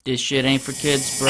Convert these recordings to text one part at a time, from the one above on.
This shit ain't for kids, bruh.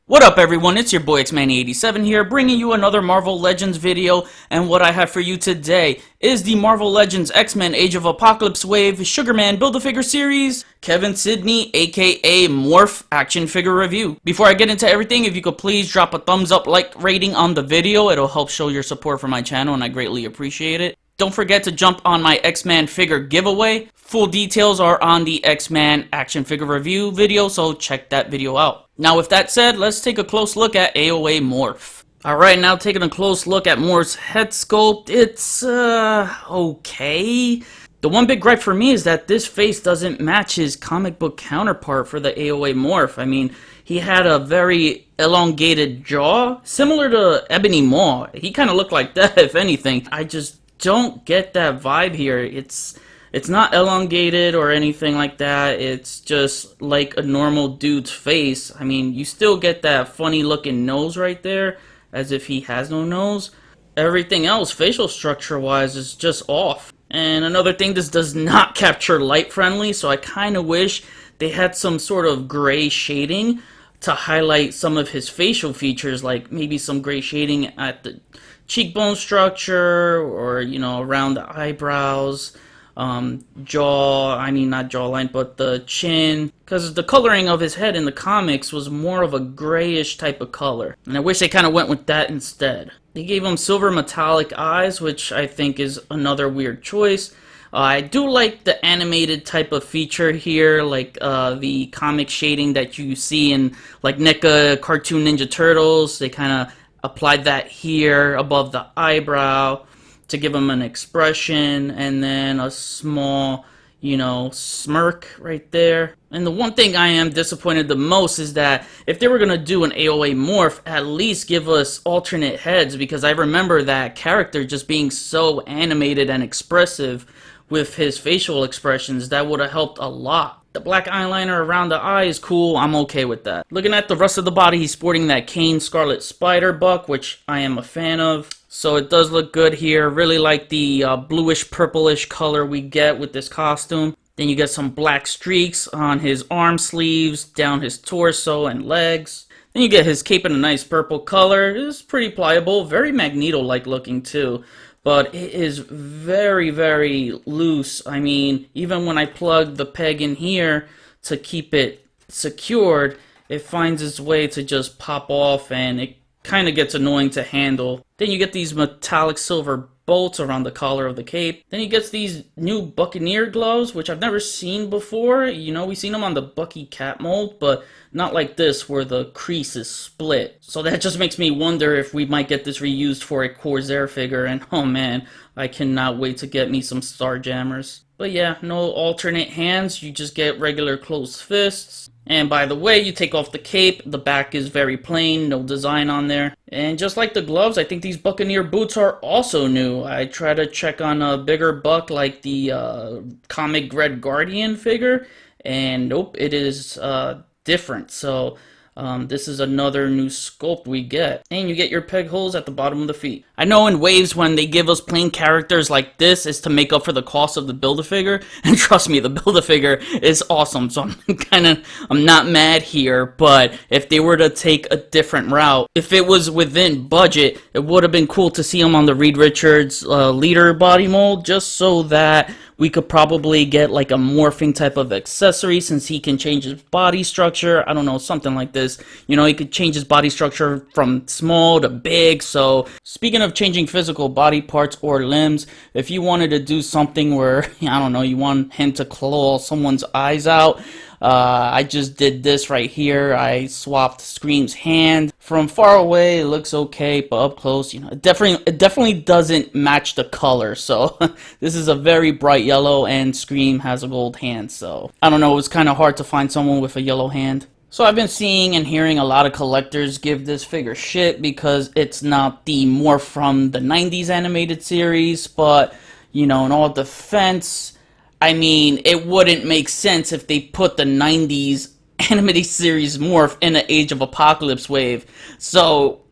What up, everyone? It's your boy X-Man87 here, bringing you another Marvel Legends video, and what I have for you today is the Marvel Legends X-Men Age of Apocalypse Wave Sugarman Build-A-Figure Series Kevin Sidney aka Morph action figure review. Before I get into everything, if you could please drop a thumbs up like rating on the video, it'll help show your support for my channel and I greatly appreciate it. Don't forget to jump on my X-Man figure giveaway. Full details are on the X-Man action figure review video, so check that video out. Now with that said, let's take a close look at AOA Morph. Alright, now taking a close look at Morph's head sculpt, it's okay. The one big gripe for me is that this face doesn't match his comic book counterpart for the AOA Morph. I mean, he had a very elongated jaw, similar to Ebony Maw. He kind of looked like that, if anything. I just don't get that vibe here. It's not elongated or anything like that. It's just like a normal dude's face. I mean, you still get that funny looking nose right there, as if he has no nose. Everything else, facial structure wise, is just off. And another thing, this does not capture light friendly, so I kind of wish they had some sort of gray shading to highlight some of his facial features, like maybe some gray shading at the cheekbone structure, or, you know, around the eyebrows, jaw, I mean not jawline, but the chin, because the coloring of his head in the comics was more of a grayish type of color, and I wish they kind of went with that instead. They gave him silver metallic eyes, which I think is another weird choice. I do like the animated type of feature here, like the comic shading that you see in like NECA Cartoon Ninja Turtles. They kind of applied that here above the eyebrow to give him an expression, and then a small, you know, smirk right there. And the one thing I am disappointed the most is that if they were going to do an AOA Morph, at least give us alternate heads, because I remember that character just being so animated and expressive with his facial expressions. That would have helped a lot. The black eyeliner around the eye is cool, I'm okay with that. Looking at the rest of the body, he's sporting that Kane Scarlet Spider buck, which I am a fan of. So it does look good here. Really like the bluish purplish color we get with this costume. Then you get some black streaks on his arm sleeves, down his torso and legs. Then you get his cape in a nice purple color. It's pretty pliable, very Magneto-like looking too. But it is very, very loose. I mean, even when I plug the peg in here to keep it secured, it finds its way to just pop off, and it kind of gets annoying to handle. Then you get these metallic silver bolts around the collar of the cape. Then he gets these new Buccaneer gloves, which I've never seen before. You know, we've seen them on the Bucky Cat mold, but not like this where the crease is split. So that just makes me wonder if we might get this reused for a Corsair figure, and oh man, I cannot wait to get me some Starjammers. But yeah, no alternate hands, you just get regular closed fists. And by the way, you take off the cape, the back is very plain, no design on there. And just like the gloves, I think these Buccaneer boots are also new. I try to check on a bigger buck like the comic Red Guardian figure, and nope, it is different. So this is another new sculpt we get. And you get your peg holes at the bottom of the feet. I know in waves when they give us plain characters like this is to make up for the cost of the Build-A-Figure, and trust me, the Build-A-Figure is awesome, so I'm not mad here. But if they were to take a different route, if it was within budget, it would have been cool to see him on the Reed Richards leader body mold, just so that we could probably get like a morphing type of accessory, since he can change his body structure. I don't know, something like this. You know, he could change his body structure from small to big. So speaking of changing physical body parts or limbs, if you wanted to do something where, I don't know, you want him to claw someone's eyes out, I just did this right here. I swapped Scream's hand. From far away, it looks okay, but up close, you know, it definitely doesn't match the color. So this is a very bright yellow, and Scream has a gold hand. So I don't know, it was kind of hard to find someone with a yellow hand. So I've been seeing and hearing a lot of collectors give this figure shit because it's not the Morph from the 90s animated series, but, you know, in all defense, I mean, it wouldn't make sense if they put the 90s animated series Morph in an Age of Apocalypse wave. So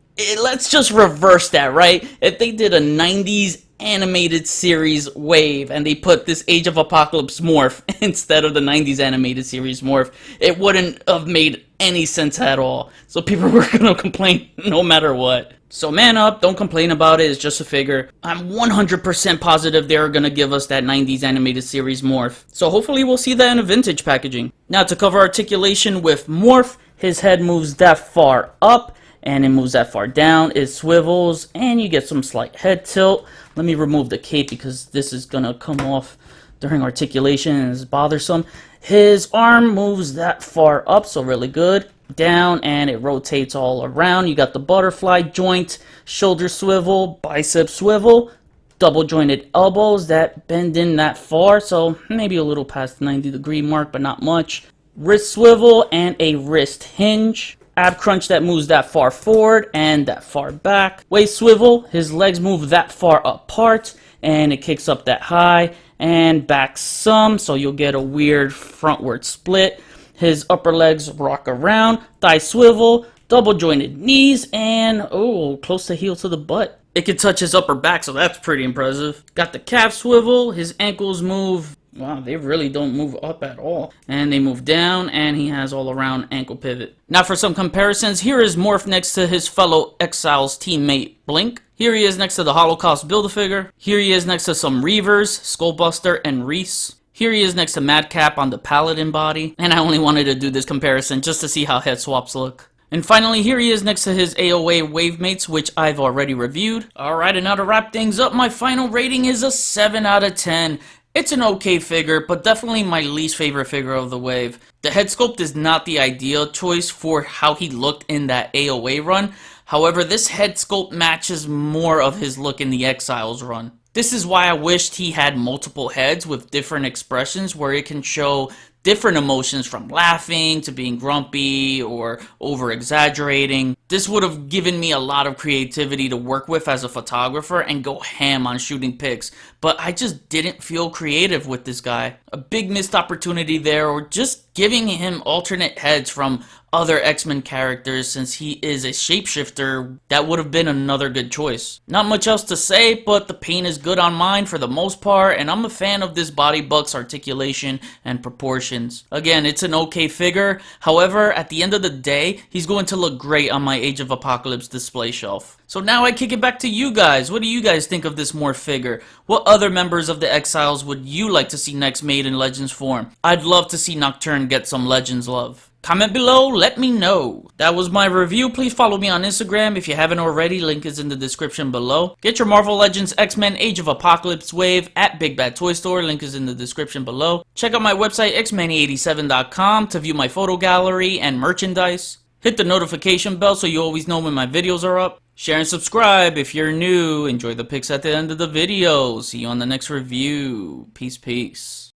let's just reverse that, right? If they did a 90s animated series wave and they put this Age of Apocalypse Morph instead of the 90s animated series Morph, it wouldn't have made any sense at all. So people were gonna complain no matter what. So man up, don't complain about it, it's just a figure. I'm 100% positive they're gonna give us that 90s animated series Morph. So hopefully we'll see that in a vintage packaging. Now to cover articulation with Morph, his head moves that far up and it moves that far down, it swivels, and you get some slight head tilt. Let me remove the cape because this is gonna come off during articulation and it's bothersome. His arm moves that far up, so really good. Down, and it rotates all around. You got the butterfly joint, shoulder swivel, bicep swivel, double jointed elbows that bend in that far, so maybe a little past the 90-degree mark, but not much. Wrist swivel and a wrist hinge. Ab crunch that moves that far forward and that far back. Waist swivel, his legs move that far apart and it kicks up that high and back some, so you'll get a weird frontward split. His upper legs rock around, thigh swivel, double jointed knees, and oh, close to heel to the butt. It can touch his upper back, so that's pretty impressive. Got the calf swivel, his ankles move. Wow, they really don't move up at all. And they move down, and he has all around ankle pivot. Now for some comparisons, here is Morph next to his fellow Exiles teammate Blink. Here he is next to the Holocaust Build-A-Figure. Here he is next to some Reavers, Skullbuster, and Reese. Here he is next to Madcap on the Paladin body. And I only wanted to do this comparison just to see how head swaps look. And finally, here he is next to his AOA Wavemates, which I've already reviewed. Alright, and now to wrap things up, my final rating is a 7 out of 10. It's an okay figure, but definitely my least favorite figure of the wave. The head sculpt is not the ideal choice for how he looked in that AOA run. However, this head sculpt matches more of his look in the Exiles run. This is why I wished he had multiple heads with different expressions where it can show different emotions from laughing to being grumpy or over exaggerating. This would have given me a lot of creativity to work with as a photographer and go ham on shooting pics, but I just didn't feel creative with this guy. A big missed opportunity there, or just giving him alternate heads from other X-Men characters since he is a shapeshifter. That would have been another good choice. Not much else to say, but the paint is good on mine for the most part, and I'm a fan of this body buck's articulation and proportions. Again, it's an okay figure. However, at the end of the day, he's going to look great on my Age of Apocalypse display shelf. So now I kick it back to you guys. What do you guys think of this Morph figure? What other members of the Exiles would you like to see next made in Legends form? I'd love to see Nocturne get some Legends love. Comment below, let me know. That was my review. Please follow me on Instagram if you haven't already. Link is in the description below. Get your Marvel Legends X-Men Age of Apocalypse wave at Big Bad Toy Store. Link is in the description below. Check out my website xmany87.com to view my photo gallery and merchandise. Hit the notification bell so you always know when my videos are up. Share and subscribe if you're new. Enjoy the pics at the end of the video. See you on the next review. Peace, peace.